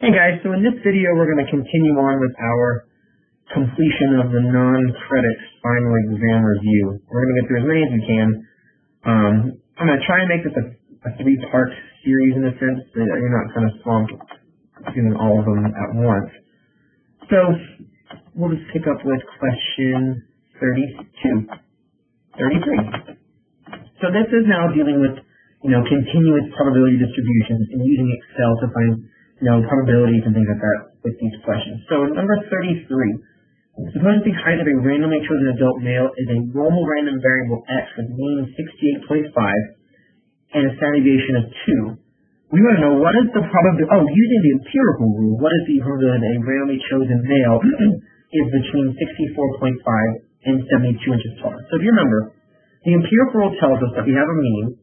Hey guys, so in this video we're going to continue on with our completion of the non-credit final exam review. We're going to get through as many as we can. I'm going to try and make this a three-part series in a sense, so that you're not kind of swamped doing all of them at once. So we'll just pick up with question 33. So this is now dealing with, continuous probability distributions and using Excel to find probabilities and things like that with these questions. So number 33, suppose the height of a randomly chosen adult male is a normal random variable x with mean 68.5 and a standard deviation of 2. We want to know what is the probability, using the empirical rule, what is the probability that a randomly chosen male is between 64.5 and 72 inches tall. So if you remember, the empirical rule tells us that we have a mean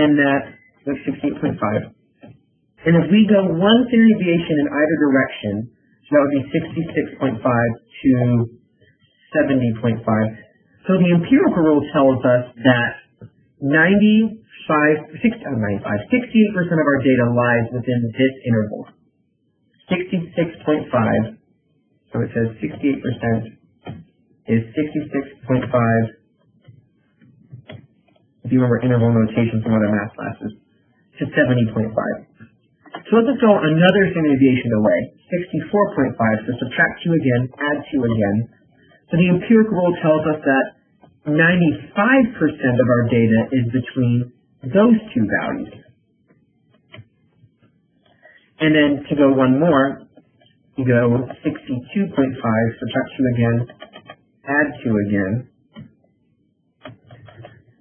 and that that's 68.5. And if we go one standard deviation in either direction, so that would be 66.5 to 70.5. So the empirical rule tells us that 68% of our data lies within this interval. 66.5, so it says 68% is 66.5, if you remember interval notation from other math classes, to 70.5. So let's just go another standard deviation away, 64.5, so subtract 2 again, add 2 again. So the empirical rule tells us that 95% of our data is between those two values. And then to go one more, you go 62.5, subtract 2 again, add 2 again.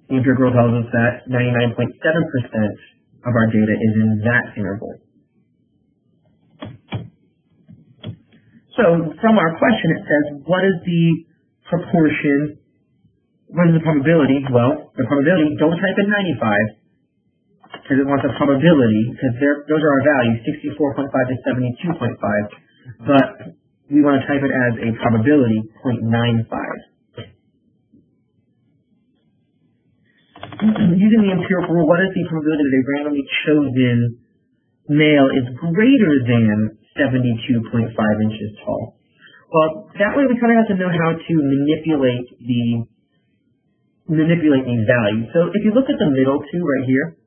The empirical rule tells us that 99.7% of our data is in that interval. So from our question it says, what is the proportion, what is the probability? Well, the probability, don't type in 95, because it wants a probability, because those are our values, 64.5 to 72.5, but we want to type it as a probability, 0.95. Using the empirical rule, what is the probability that a randomly chosen male is greater than 72.5 inches tall? Well, that way we kind of have to know how to manipulate these values. So if you look at the middle two right here,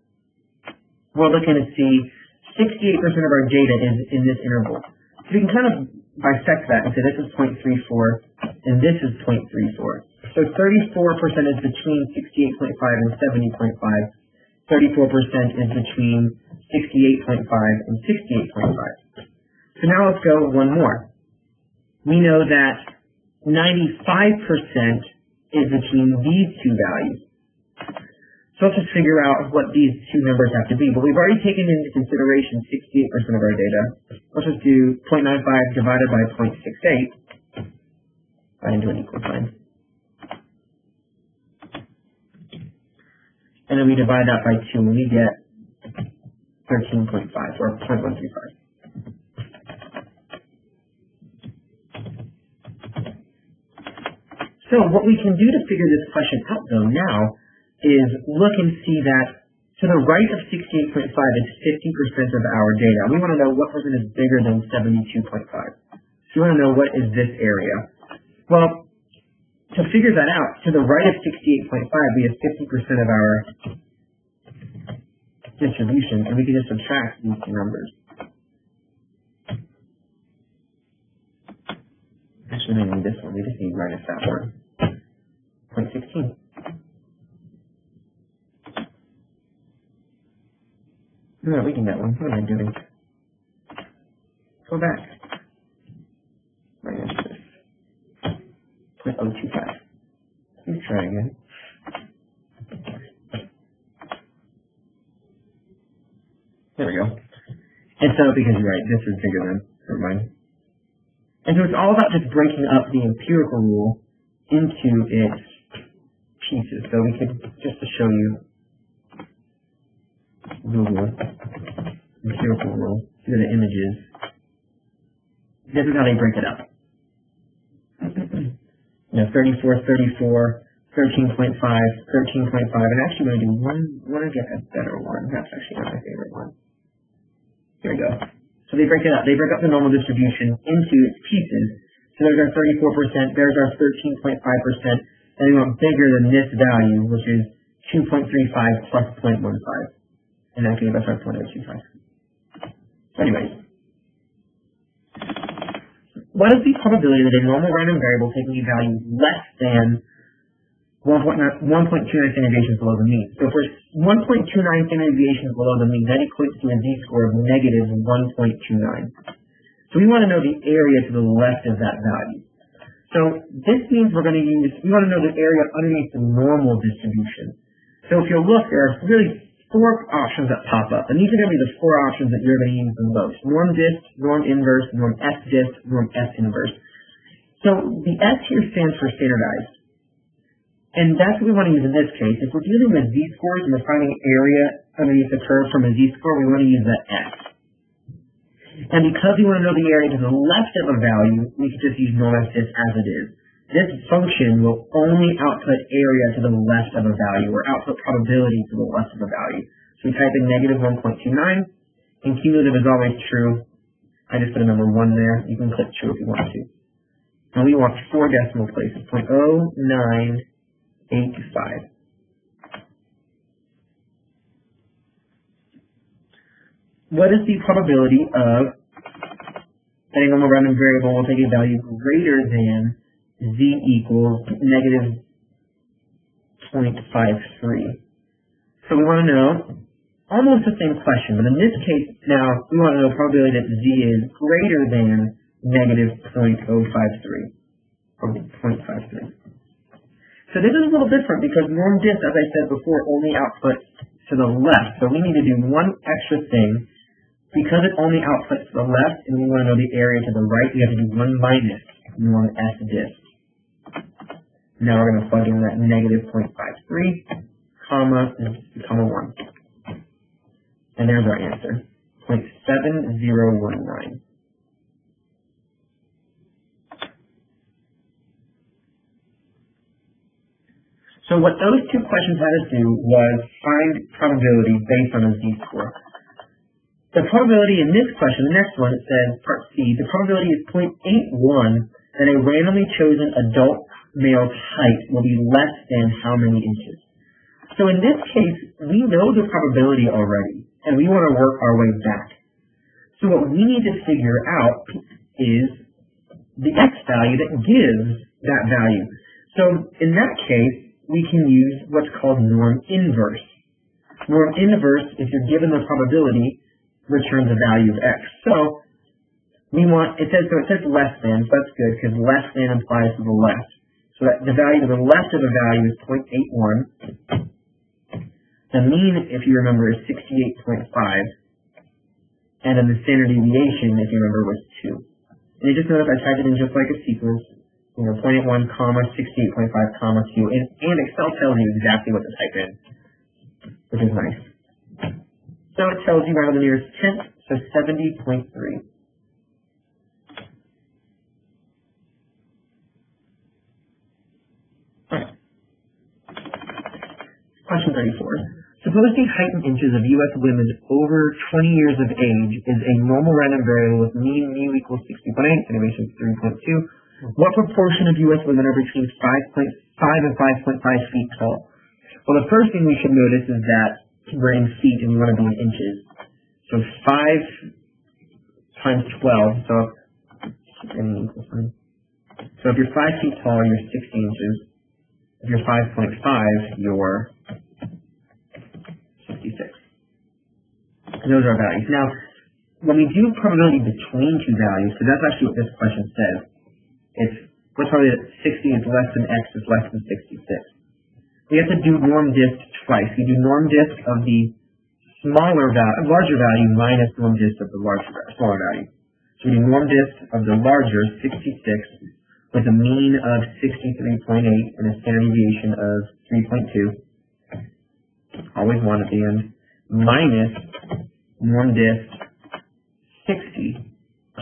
we're looking to see 68% of our data is in this interval. So we can kind of bisect that and say this is 0.34 and this is 0.34. So 34% is between 68.5 and 70.5. 34% is between 68.5 and 68.5. So now let's go one more. We know that 95% is between these two values. So let's just figure out what these two numbers have to be. But we've already taken into consideration 68% of our data. Let's just do 0.95 divided by 0.68. I didn't do an equal sign. And then we divide that by 2 and we get 13.5 or 0.135. So what we can do to figure this question out though now is look and see that to the right of 68.5 is 50% of our data. We want to know what percent is bigger than 72.5. So we want to know what is this area. Well, to figure that out, to the right of 68.5 we have 50% of our distribution, and we can just subtract these two numbers. Actually, we don't need this one. We just need minus that one. 0.16. No, we can get one. What am I doing? Go back. Minus this. 0.025. Let's try again. There we go. And so, because you're right, this is bigger than, never mind. And so it's all about just breaking up the empirical rule into its pieces. So we could, just to show you, Google empirical rule, see the images. This is how they break it up. 34, 34, 13.5, 13.5, and actually I'm going to get a better one. That's actually not my favorite one. Here we go. So they break it up. They break up the normal distribution into its pieces. So there's our 34%, there's our 13.5%, and we want bigger than this value, which is 2.35 plus 0.15. And that gave us our 0.025. So anyways, what is the probability that a normal random variable taking a value less than 1.29 standard deviations below the mean? So if we're 1.29 standard deviations below the mean, that equates to a z-score of negative 1.29. So we want to know the area to the left of that value. So this means we want to know the area underneath the normal distribution. So if you'll look, there are really 4 options that pop up, and these are going to be the 4 options that you're going to use the most: norm dist, norm inverse, norm S dist, norm S inverse. So the S here stands for standardized, and that's what we want to use in this case. If we're dealing with z-scores and we're finding area underneath the curve from a z-score, we want to use the S. And because we want to know the area to the left of a value, we can just use norm S dist as it is. This function will only output area to the left of a value, or output probability to the left of a value. So we type in negative 1.29, and cumulative is always true. I just put a number 1 there. You can click true if you want to. And we want 4 decimal places, 0.0985. What is the probability of that a normal random variable will take a value greater than z equals negative 0.53. So we want to know almost the same question, but in this case now we want to know probability that z is greater than negative 0.053 or 0.53. So this is a little different because norm dist, as I said before, only outputs to the left. So we need to do one extra thing. Because it only outputs to the left and we want to know the area to the right, we have to do 1 minus norm S dist. Now we're going to plug in that negative 0.53, comma 1. And there's our answer, 0.7019. So what those 2 questions had us do was find probability based on a z-score. The probability in this question, the next one, it says, part C, the probability is 0.81 that a randomly chosen adult male's height will be less than how many inches. So in this case, we know the probability already, and we want to work our way back. So what we need to figure out is the x value that gives that value. So in that case, we can use what's called norm inverse. Norm inverse, if you're given the probability, returns a value of x. So we want, it says less than, so that's good because less than implies to the left. So that the value to the left of the value is 0.81. The mean, if you remember, is 68.5. And then the standard deviation, if you remember, was 2. And you just notice I typed it in just like a sequence, 0.81, comma, 68.5, comma, 2. And Excel tells you exactly what to type in, which is nice. So it tells you right on the nearest tenth, so 70.3. Alright. Question 34. Suppose the height in inches of U.S. women over 20 years of age is a normal random variable with mean mu equals 60.8, innovation 3.2. What proportion of U.S. women are between 5.5 and 5.5 feet tall? Well, the first thing we should notice is that we're in feet and we want to be in inches. So 5 times 12, so if you're 5 feet tall, you're 60 inches. If you're 5.5, you're 66. And those are our values. Now, when we do probability between 2 values, so that's actually what this question says, it's what's probably that 60 is less than x is less than 66. We have to do norm dist twice. We do norm dist of the larger value minus norm dist of the smaller value. So we do norm dist of the larger, 66, with a mean of 63.8 and a standard deviation of 3.2. Always 1 at the end. Minus norm dist 60,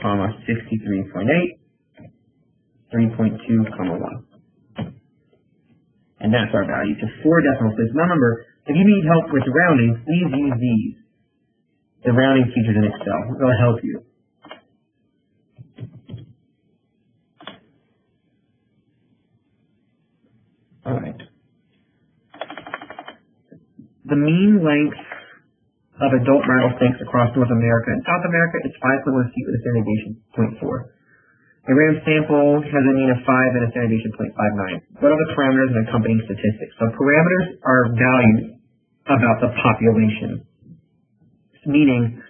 comma, 63.8, 3.2, comma, 1. And that's our value to 4 decimal places. Now remember, if you need help with rounding, please use these. The rounding features in Excel. They'll help you. mean length of adult rattlesnakes across North America and South America is 5.1 feet with a standard deviation 0.4. A random sample has a mean of 5 and a standard deviation 0.59. What are the parameters and accompanying statistics? So parameters are values about the population, meaning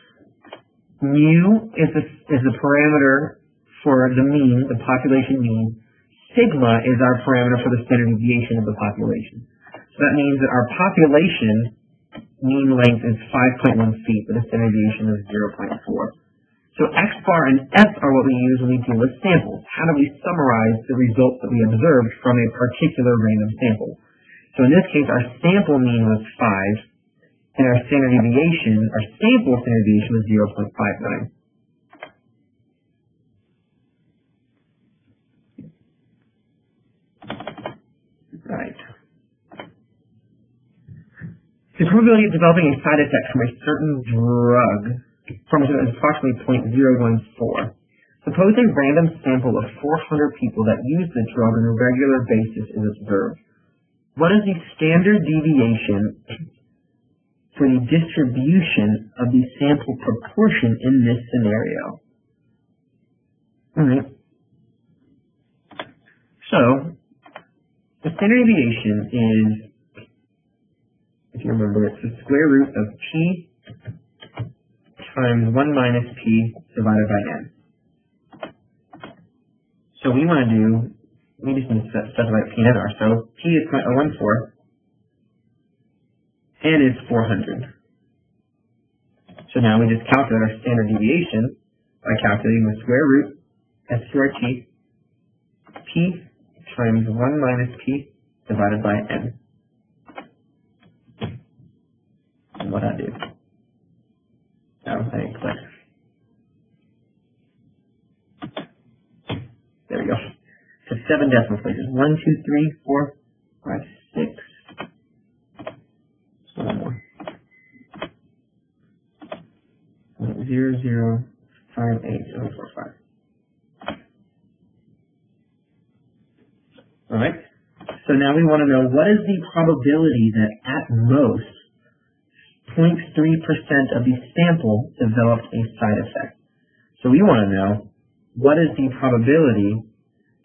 mu is the parameter for the mean, the population mean. Sigma is our parameter for the standard deviation of the population. So that means that our population mean length is 5.1 feet with a standard deviation of 0.4. So X bar and F are what we use when we deal with samples. How do we summarize the results that we observed from a particular random sample? So in this case, our sample mean was 5, and our standard deviation, our sample standard deviation was 0.59. Right. The probability of developing a side effect from a certain drug is approximately 0.014. Suppose a random sample of 400 people that use the drug on a regular basis is observed. What is the standard deviation for the distribution of the sample proportion in this scenario? Alright. So, the standard deviation is, if you remember, it's the square root of p times 1 minus p divided by n. So we want to do, we just need to specify p and n are. So p is 0.014, n is 400. So now we just calculate our standard deviation by calculating the square root s squared p times 1 minus p divided by n. And what I do. Oh, I didn't click. There we go. So 7 decimal places. 1, 2, 3, 4, 5, 6. One more. 0, 0, 5, 8, 7, 4, 5. Alright. So now we want to know what is the probability that at most 0.3% of the sample developed a side effect. So we want to know what is the probability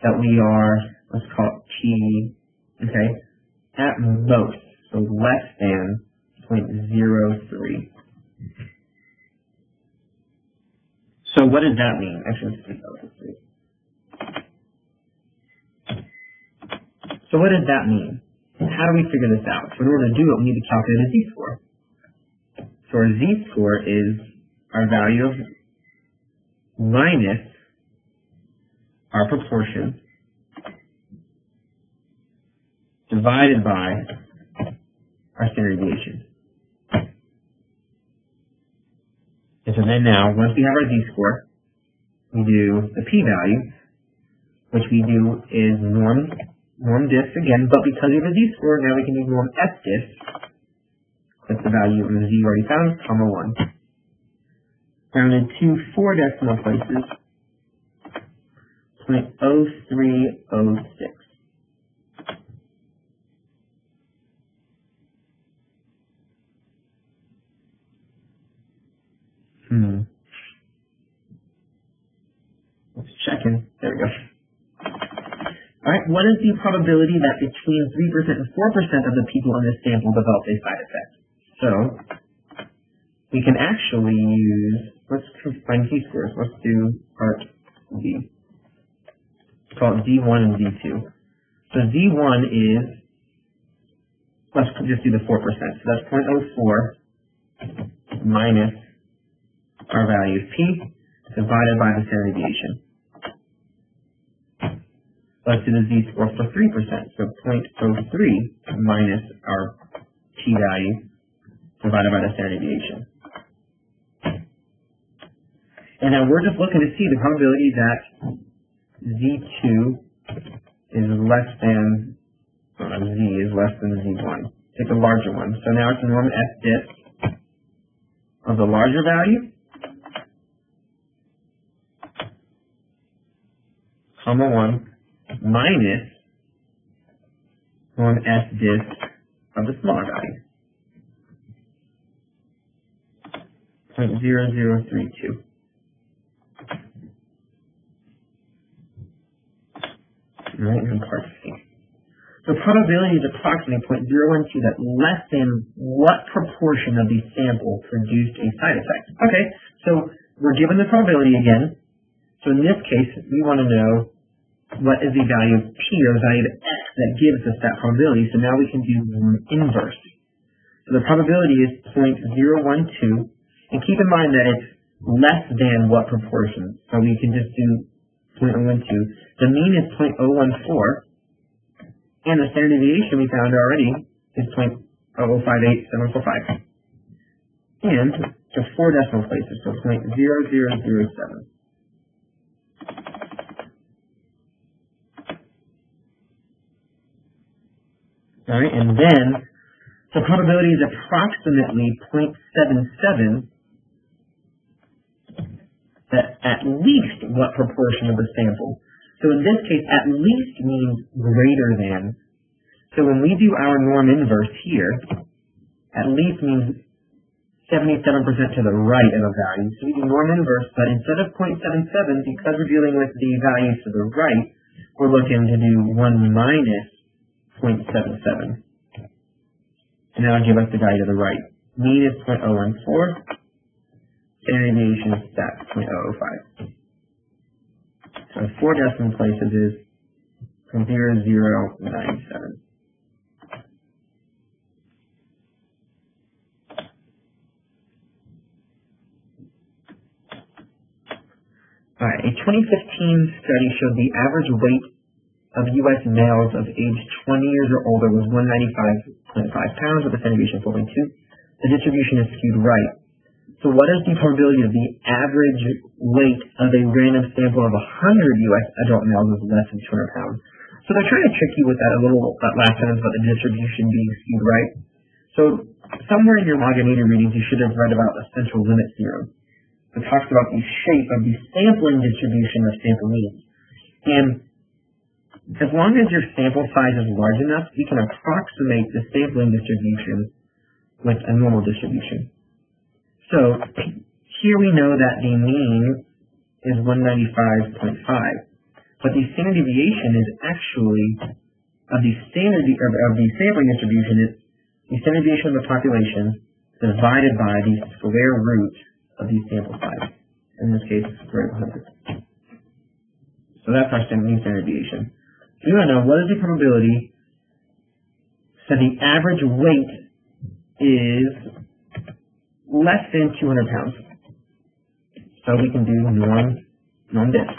that we are, let's call it T, okay, at most, so less than 0.03. So what does that mean? Actually, let's take out this. So what does that mean? And how do we figure this out? So in order to do it, we need to calculate a z-score. So our z-score is our value of minus our proportion divided by our standard deviation. And so then now, once we have our z-score, we do the p-value, which we do is norm diff again, but because we have a z-score, now we can do norm s diff. That's the value of the z already found, comma 1. Rounded to 4 decimal places, 0.0306. Let's check in. There we go. Alright, what is the probability that between 3% and 4% of the people in this sample develop a side effect? So, we can actually use, let's find z-scores. Let's do part Z. Let's call it Z1 and Z2. So Z1 is, let's just do the 4%. So that's 0.04 minus our value of P divided by the standard deviation. Let's do the z-score for 3%. So 0.03 minus our p-value divided by the standard deviation. And now we're just looking to see the probability that z2 is less than, z is less than z1. Take the larger one. So now it's norm s diff of the larger value, comma 1, minus norm s diff of the smaller value. 0.0032. Right, and part C. So probability is approximately 0.012, that less than what proportion of the sample produced a side effect. Okay, so we're given the probability again. So in this case, we want to know what is the value of P, or the value of X, that gives us that probability. So now we can do inverse. So the probability is 0.012, and keep in mind that it's less than what proportion. So we can just do 0.012. The mean is 0.014. And the standard deviation we found already is 0.0058745. And to 4 decimal places, so 0.0007. Alright, and then the probability is approximately 0.77, that at least what proportion of the sample. So in this case, at least means greater than. So when we do our norm inverse here, at least means 77% to the right of a value. So we do norm inverse, but instead of 0.77, because we're dealing with the values to the right, we're looking to do 1 minus 0.77. And that'll give us the value to the right. Mean is 0.014. Standard deviation is that 0.005. So 4 decimal places is 0.0097. Alright, a 2015 study showed the average weight of U.S. males of age 20 years or older was 195.5 pounds with a standard deviation of 4.2. The distribution is skewed right. So what is the probability of the average weight of a random sample of 100 U.S. adult males is less than 200 pounds? So they're trying to trick you with that that last sentence about the distribution being skewed right. So somewhere in your Lagrangian readings, you should have read about the central limit theorem. It talks about the shape of the sampling distribution of sample means. And as long as your sample size is large enough, we can approximate the sampling distribution with a normal distribution. So here we know that the mean is 195.5, but the standard deviation is actually of the sampling distribution is the standard deviation of the population divided by the square root of the sample size. In this case, square root of 100. So that's our standard deviation. So we want to know what is the probability. So the average weight is less than 200 pounds. So we can do norm this.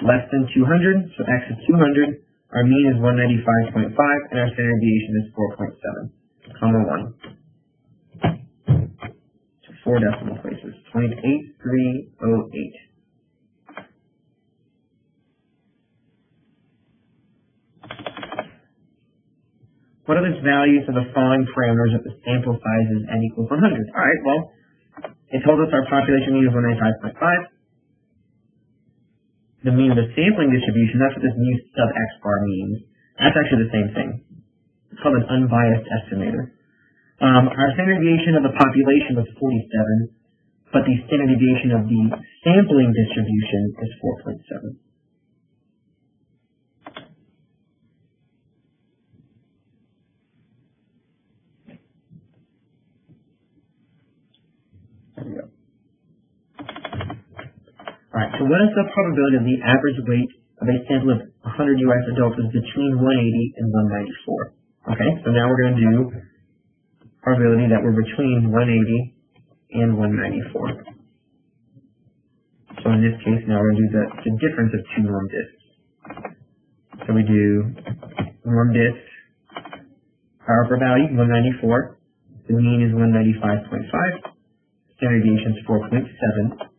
Less than 200, so x is 200. Our mean is 195.5, and our standard deviation is 4.7, comma 1. So 4 decimal places, 0.8308. What are the values of the following parameters if the sample size is n equals 100? Alright, well, it told us our population mean is 195.5. The mean of the sampling distribution, that's what this mu sub x bar means. That's actually the same thing. It's called an unbiased estimator. Our standard deviation of the population was 47, but the standard deviation of the sampling distribution is 4.7. Alright, so what is the probability of the average weight of a sample of 100 U.S. adults is between 180 and 194? Okay, so now we're going to do probability that we're between 180 and 194. So in this case, now we're going to do the difference of two norm discs. So we do norm disc, our upper value, 194. The mean is 195.5. Standard deviation is 4.7.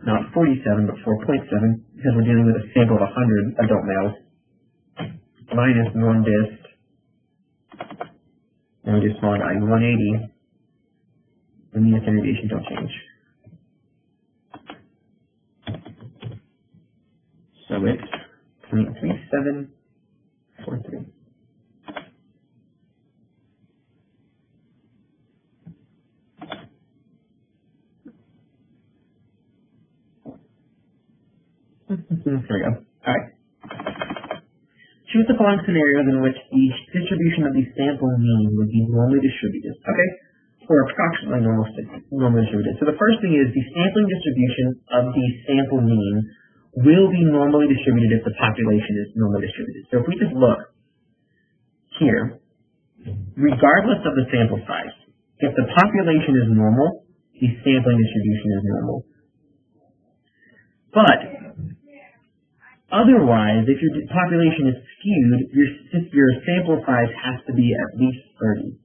Not 47, but 4.7, because we're dealing with a sample of 100 adult males, minus norm disc, and we do small value, 180, the mean and standard deviation don't change. So it's 0.3743. Here we go. Alright. Choose the following scenarios in which the distribution of the sample mean would be normally distributed. Okay? Or approximately normally distributed. So the first thing is the sampling distribution of the sample mean will be normally distributed if the population is normally distributed. So if we just look here, regardless of the sample size, if the population is normal, the sampling distribution is normal. But otherwise, if your population is skewed, your sample size has to be at least 30.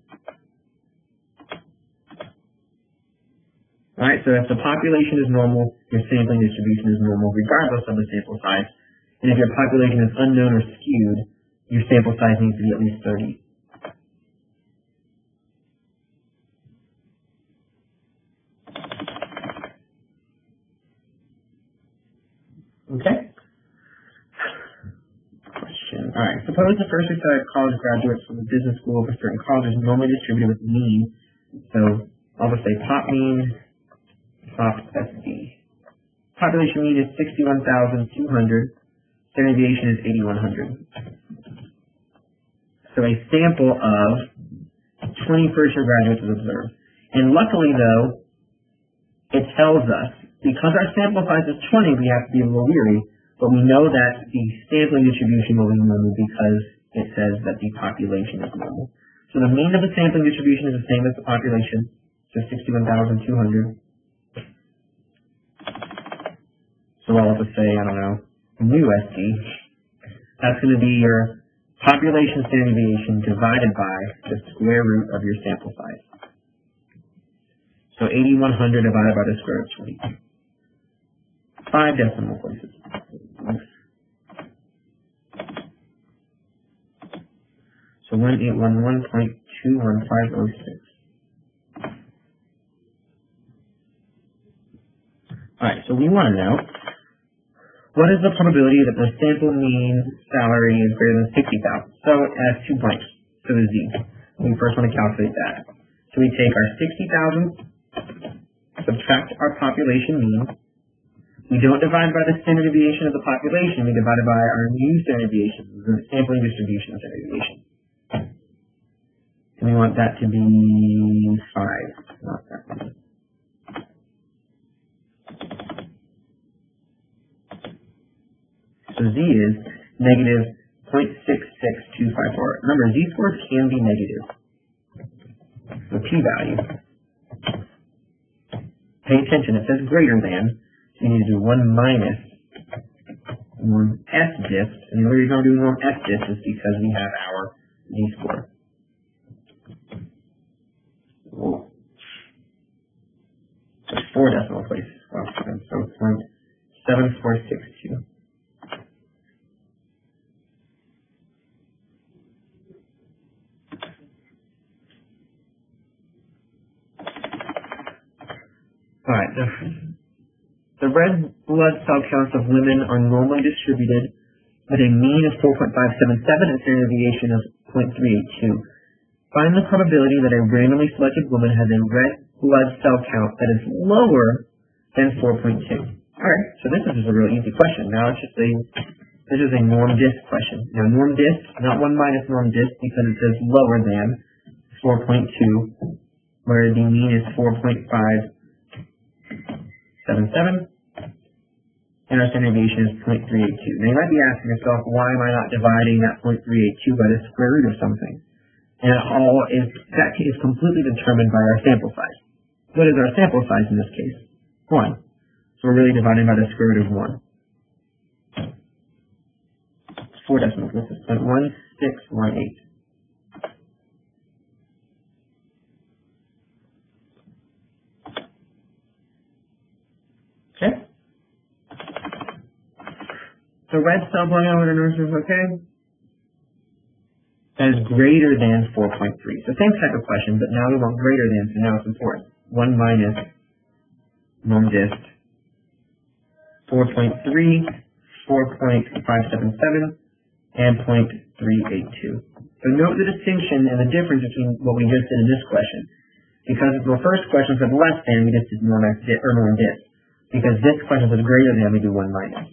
Alright, so if the population is normal, your sampling distribution is normal regardless of the sample size. And if your population is unknown or skewed, your sample size needs to be at least 30. Okay? Question. Alright, suppose the first recited college graduates from the business school of a certain college is normally distributed with mean. So I'll just say pop mean, pop SD. Population mean is 61,200. Standard deviation is 8,100. So a sample of 20 first-year graduates is observed. And luckily, though, it tells us, because our sample size is 20, we have to be a little weary, but we know that the sampling distribution will be normal because it says that the population is normal. So the mean of the sampling distribution is the same as the population, so 61,200. So I'll just say, I don't know, mu SD. That's going to be your population standard deviation divided by the square root of your sample size. So 8,100 divided by the square root of 20. 5 decimal places. So 1811.21506. Alright, so we want to know, what is the probability that the sample mean salary is greater than 60,000? So it has 2 blanks for the Z. We first want to calculate that. So we take our 60,000, subtract our population mean. We don't divide by the standard deviation of the population, we divide it by our new standard deviation, the sampling distribution of standard deviation. And we want that to be 5, not that one. So Z is negative 0.66254. Remember, Z-scores can be negative. The p-value. Pay attention, it says greater than, so you need to do 1 minus norm S-diff. And the only reason I'm doing norm S-diff is because we have our Z-score. Whoa. So 4 decimal places. So 0.7462. Alright, the red blood cell counts of women are normally distributed with a mean of 4.577 and standard deviation of 0.382. Find the probability that a randomly selected woman has a red blood cell count that is lower than 4.2. Alright, so this is just a real easy question. Now it's just this is a norm diff question. Now norm diff, not 1 minus norm diff because it says lower than 4.2, where the mean is 4.577, and our standard deviation is 0.382. Now you might be asking yourself, why am I not dividing that 0.382 by the square root of something? And that is completely determined by our sample size. What is our sample size in this case? 1. So we're really dividing by the square root of 1. 4 decimals. This is 0.1618. Okay. So red cell biometer nurses, okay? That is greater than 4.3. So same type of question, but now we want greater than, so now it's important. 1 minus norm diff 4.3, 4.577, and 0.382. So note the distinction and the difference between what we just did in this question. Because the first question said less than, we just did norm diff. Because this question says greater than, we do 1 minus.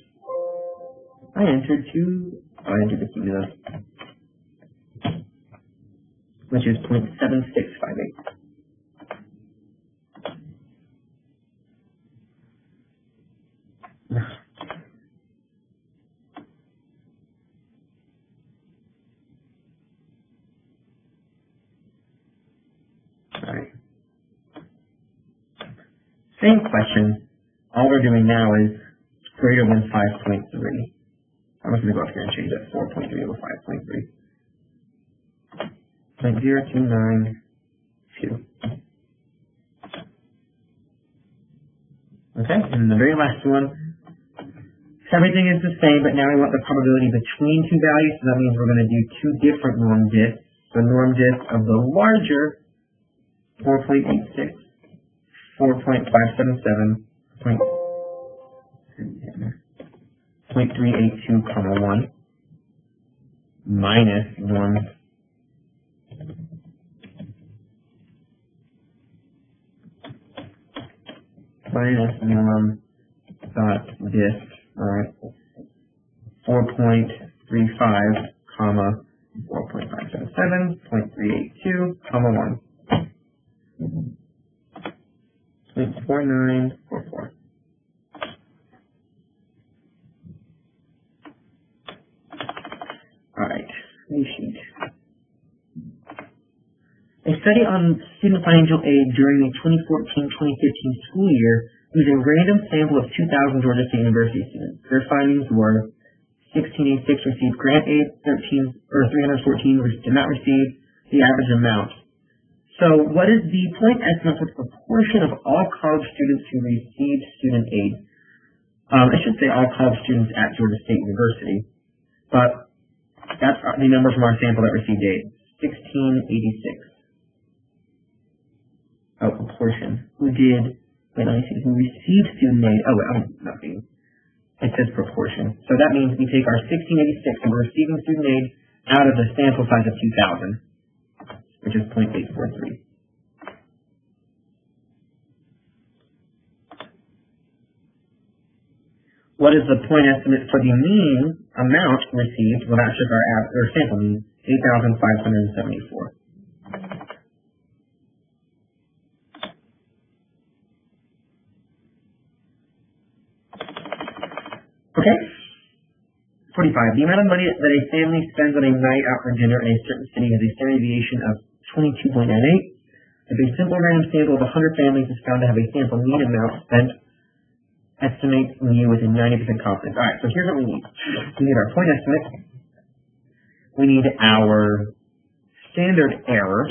I entered the cumulus, which is 0.7658. Alright. Same question. All we're doing now is greater than 5.3. I'm just going to go up here and change that 4.3 over 5.3. 0.0292. Okay, and the very last one, everything is the same, but now we want the probability between two values, so that means we're going to do two different norm diffs. The norm diff of the larger 4.86, 4.577, 0.382, 1, minus norm dot diff, alright, 4.35, 4.577, 0.382, 1, 0.4944. Alright, new sheet. A study on student financial aid during the 2014-2015 school year using a random sample of 2,000 Georgia State University students. Their findings were 1686 received grant aid, 314 did not receive the average amount. So what is the point estimate for the proportion of all college students who received student aid? I should say all college students at Georgia State University, but that's the number from our sample that received aid, 1686. Oh, proportion. Who did, wait, let me see, who received student aid? Oh, wait, I'm not reading. It says proportion. So that means we take our 1686 and we're receiving student aid out of the sample size of 2,000, which is 0.843. What is the point estimate for the mean amount received? Well, that's just our sample mean, 8,574. Okay. 45. The amount of money that a family spends on a night out for dinner in a certain city has a standard deviation of 22.98. If a simple random sample of 100 families is found to have a sample mean amount spent, estimate mu with a 90% confidence. Alright, so here's what we need. We need our point estimate. We need our standard error.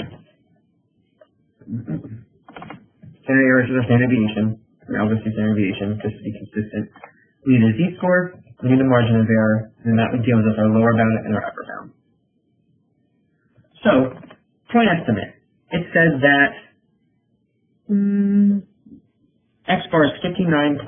Standard error is just a standard deviation. I'll just do standard deviation just to be consistent. We need a z-score, we need a margin of error, and that would give us our lower bound and our upper bound. So, point estimate. It says that X bar is 59.53,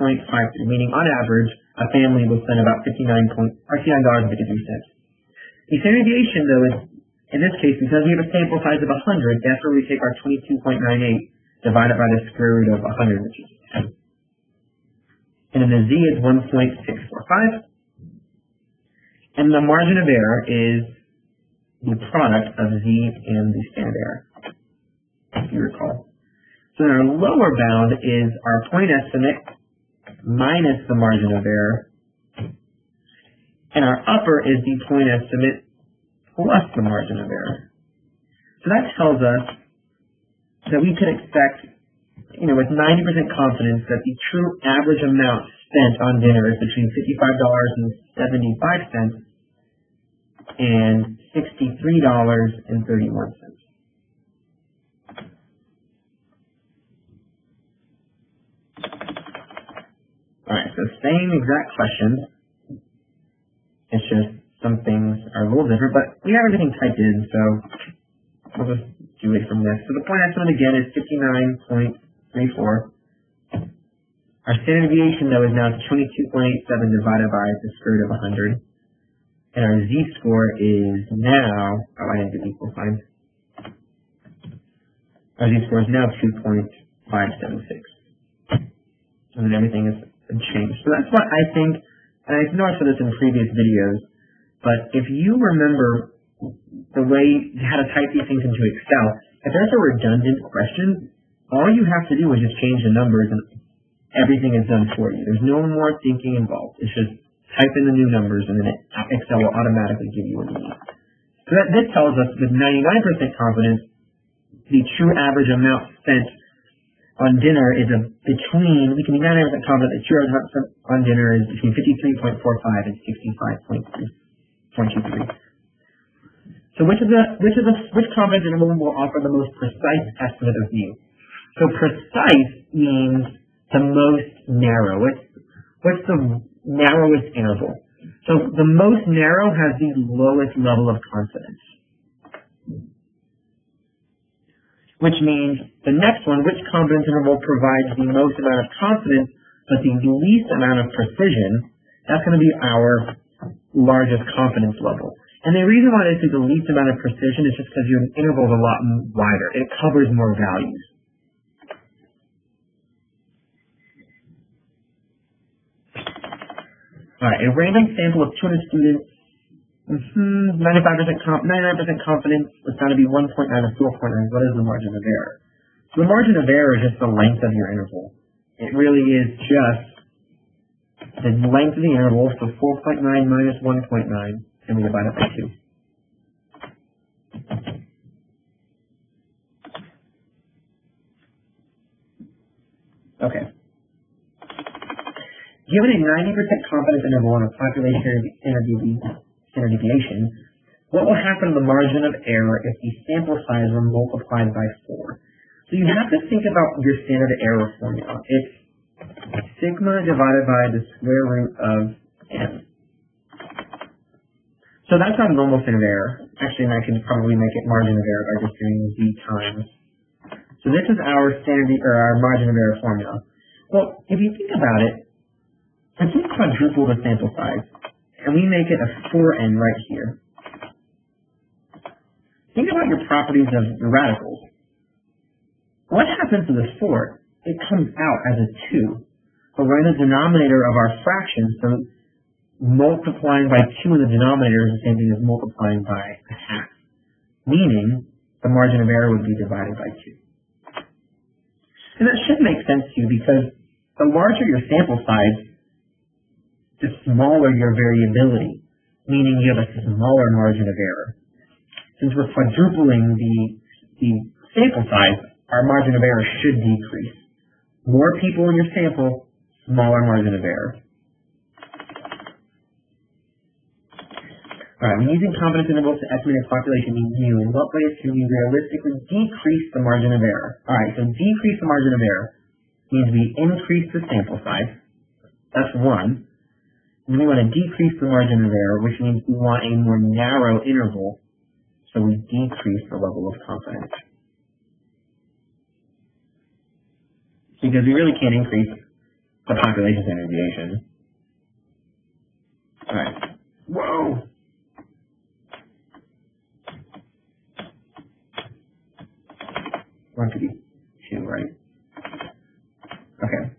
meaning on average, a family will spend about $59.53. The standard deviation, though, is, in this case, because we have a sample size of 100, therefore we take our 22.98 divided by the square root of 100, which is 10. And then the z is 1.645. And the margin of error is the product of z and the standard error, if you recall. So then our lower bound is our point estimate minus the margin of error. And our upper is the point estimate plus the margin of error. So that tells us that we could expect, with 90% confidence that the true average amount spent on dinner is between $55.75 and $63.31. Alright, so same exact question. It's just some things are a little different, but we have everything typed in, so we'll just do it from this. So the point estimate again is 59.34. Our standard deviation, though, is now 22.87 divided by the square root of 100. And our z-score is now, oh, I didn't do equal sign. Our z-score is now 2.576. And then everything is changed. So that's what I think and I know I said this in previous videos, but if you remember the way how to type these things into Excel, if there's a redundant question, all you have to do is just change the numbers and everything is done for you. There's no more thinking involved. It's just type in the new numbers and then Excel will automatically give you what you need. So this tells us with 99% confidence, the true average amount spent on dinner is we can be 99% confident the true average amount spent on dinner is between 53.45 and 65.23. So which confidence interval will offer the most precise estimate of mu? So precise means the most narrow. What's the narrowest interval? So the most narrow has the lowest level of confidence. Which means the next one, which confidence interval provides the most amount of confidence but the least amount of precision, that's going to be our largest confidence level. And the reason why they say the least amount of precision is just because your interval is a lot wider. It covers more values. Alright, a random sample of 200 students, 99% confidence was found to be 1.9 or 4.9. What is the margin of error? So the margin of error is just the length of your interval. It really is just the length of the interval, so 4.9 minus 1.9, and we divide it by 2. Okay. Given a 90% confidence interval on a population standard deviation, what will happen to the margin of error if the sample size were multiplied by 4? So you have to think about your standard error formula. It's sigma divided by the square root of n. So that's our normal standard error. Actually, I can probably make it margin of error by just doing z times. So this is our our margin of error formula. Well, if you think about it, if we quadruple the sample size and we make it a 4n right here, think about your properties of the radicals. What happens to this 4? It comes out as a 2. But we're in the denominator of our fraction, so multiplying by 2 in the denominator is the same thing as multiplying by a half. Meaning, the margin of error would be divided by 2. And that should make sense to you because the larger your sample size, the smaller your variability, meaning you have a smaller margin of error. Since we're quadrupling the sample size, our margin of error should decrease. More people in your sample, smaller margin of error. Alright, when using confidence intervals to estimate a population mean mu, in what ways can we realistically decrease the margin of error? Alright, so decrease the margin of error means we increase the sample size. That's one. And we want to decrease the margin of error, which means we want a more narrow interval, so we decrease the level of confidence. Because we really can't increase the population standard deviation. Alright. Whoa! One could be 2, right? Okay.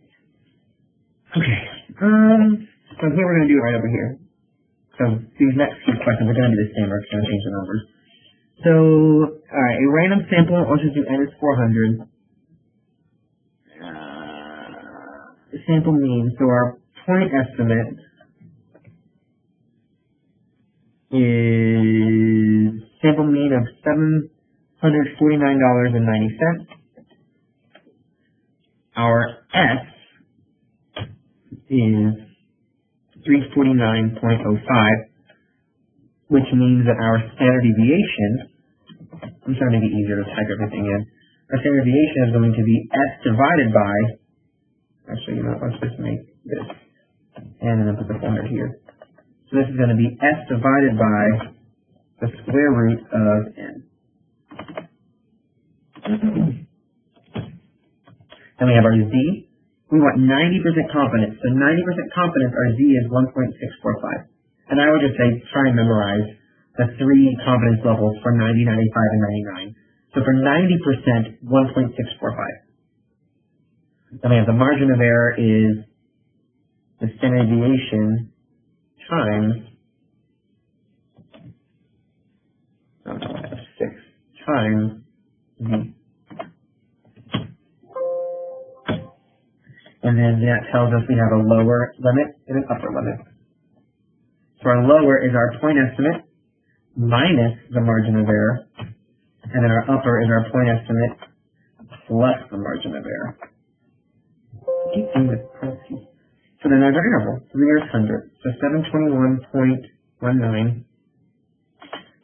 Okay. So here we're going to do it right over here. So these next few questions are going to be the same. We're just going to change the numbers. So, alright, a random sample, let's just do n is 400. The sample mean, so our point estimate is sample mean of $749.90. Our S is 349.05, which means that our standard deviation, I'm trying to make it easier to type everything in, our standard deviation is going to be S divided by, actually, let's just make this, and then put the 400 here. So this is going to be S divided by the square root of n. Then we have our Z. We want 90% confidence. So 90% confidence, our Z is 1.645. And I would just say, try and memorize the 3 confidence levels for 90, 95, and 99. So for 90%, 1.645. Then we have the margin of error is the standard deviation times 6 times V. And then that tells us we have a lower limit and an upper limit. So our lower is our point estimate minus the margin of error, and then our upper is our point estimate plus the margin of error. Keep doing this parentheses. So then there's our interval, 300. So 721.19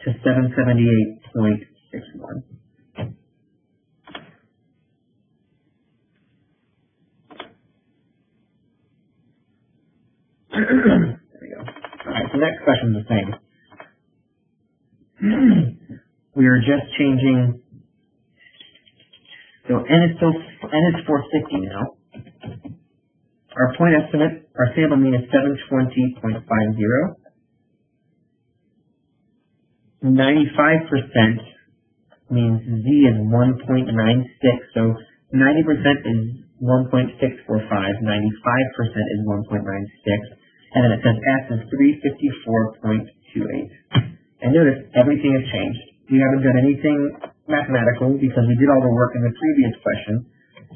to 778.61. There we go. Alright, so next question is the same. We are just changing, so N is 450 now. Our point estimate, our sample mean is 720.50. 95% means Z is 1.96, so 90% is 1.645, 95% is 1.96, and then it says S is 354.28. And notice, everything has changed. We haven't done anything mathematical because we did all the work in the previous question.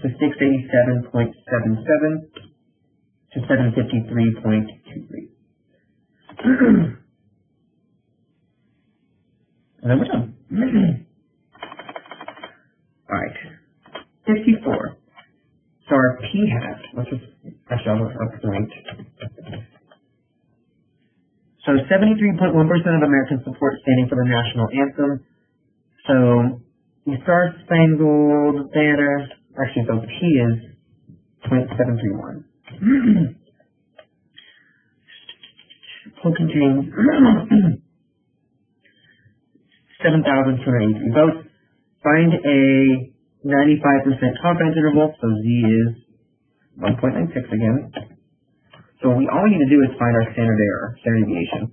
So 687.77 to 753.23. And then we're done. Alright. 54. So our P hat, let's just actually I'll point. So 73.1% of Americans support standing for the national anthem. So the Star Spangled Banner, actually so P is 0.731. Poll contains 7,283 votes. Find a 95% confidence interval, so Z is 1.96 again. So all we need to do is find our standard error, standard deviation.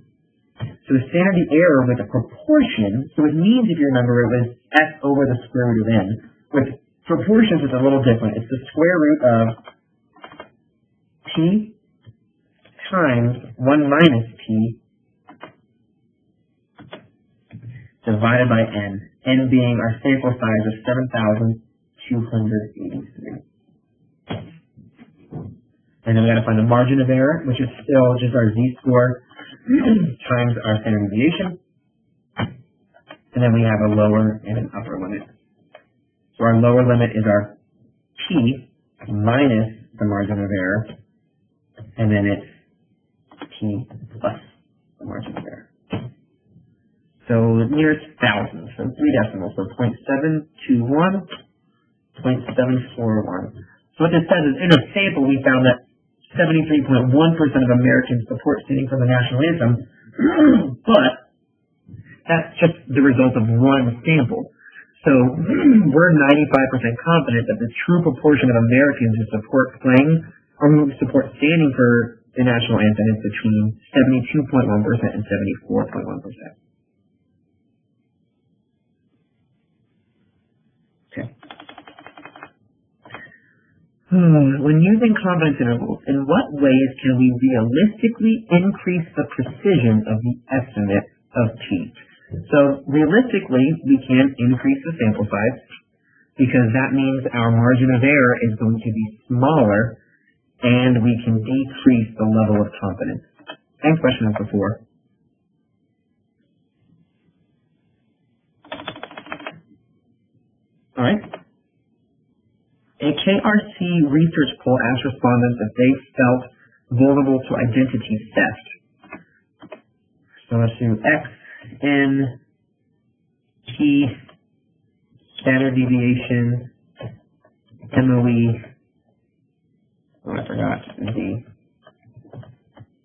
So the standard error with a proportion, so it means, if you remember, it was S over the square root of N. With proportions, it's a little different. It's the square root of P times 1 minus P divided by N. N being our sample size of 7,283. And then we got to find the margin of error, which is still just our z-score times our standard deviation. And then we have a lower and an upper limit. So our lower limit is our P minus the margin of error. And then it's P plus the margin of error. So nearest thousands, so 3 decimals, so 0.721, 0.741. So what this says is, in a sample, we found that 73.1% of Americans support standing for the national anthem, but that's just the result of one sample. So we're 95% confident that the true proportion of Americans who support playing or who support standing for the national anthem is between 72.1% and 74.1%. Okay. When using confidence intervals, in what ways can we realistically increase the precision of the estimate of P? So realistically, we can increase the sample size because that means our margin of error is going to be smaller and we can decrease the level of confidence. Same question as before. All right. A KRC research poll asked respondents if they felt vulnerable to identity theft. So let's do X, N, P, standard deviation, MOE, oh I forgot, Z,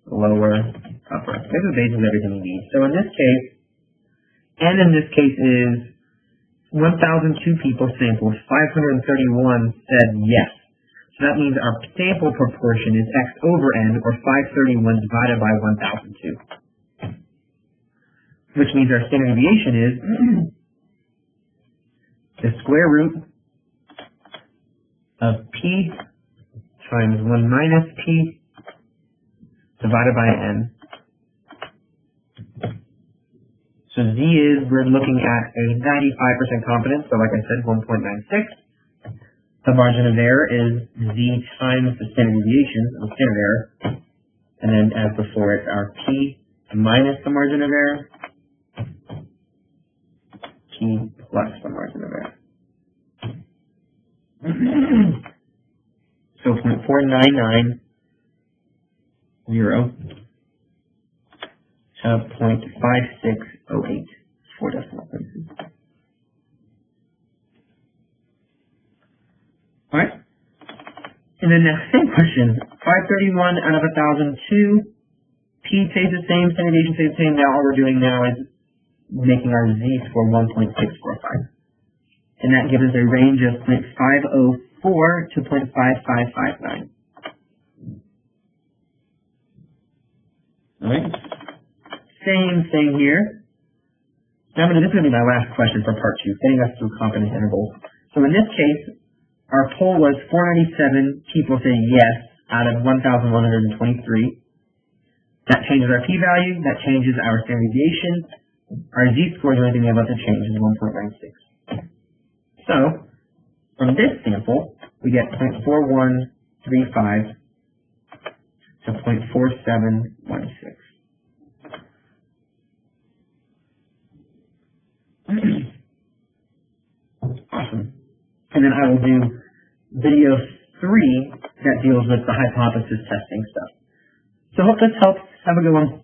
lower, upper. This is basically everything we need. So in this case, N in this case is 1,002 people sampled, 531 said yes. So that means our sample proportion is X over N, or 531 divided by 1,002. Which means our standard deviation is the square root of P times 1 minus P divided by N. So Z is, we're looking at a 95% confidence, so like I said, 1.96. The margin of error is Z times the standard deviation of the standard error. And then as before, it's our P minus the margin of error, P plus the margin of error. So 0.4990 to 0.5608, 4 decimal places. Alright. And then the same question, 531 out of 1,002, P stays the same, standard deviation stays the same. Now all we're doing now is making our Z score 1.645. And that gives us a range of 0.504 to 0.5559. Alright. Same thing here. Now this is going to be my last question for part 2, getting us through confidence intervals. So in this case, our poll was 497 people say yes out of 1,123. That changes our p-value, that changes our standard deviation. Our z-score, the only thing we have left to change is 1.96. So, from this sample, we get 0.4135 to 0.4716. Awesome. And then I will do video 3 that deals with the hypothesis testing stuff. So hope this helps. Have a good one.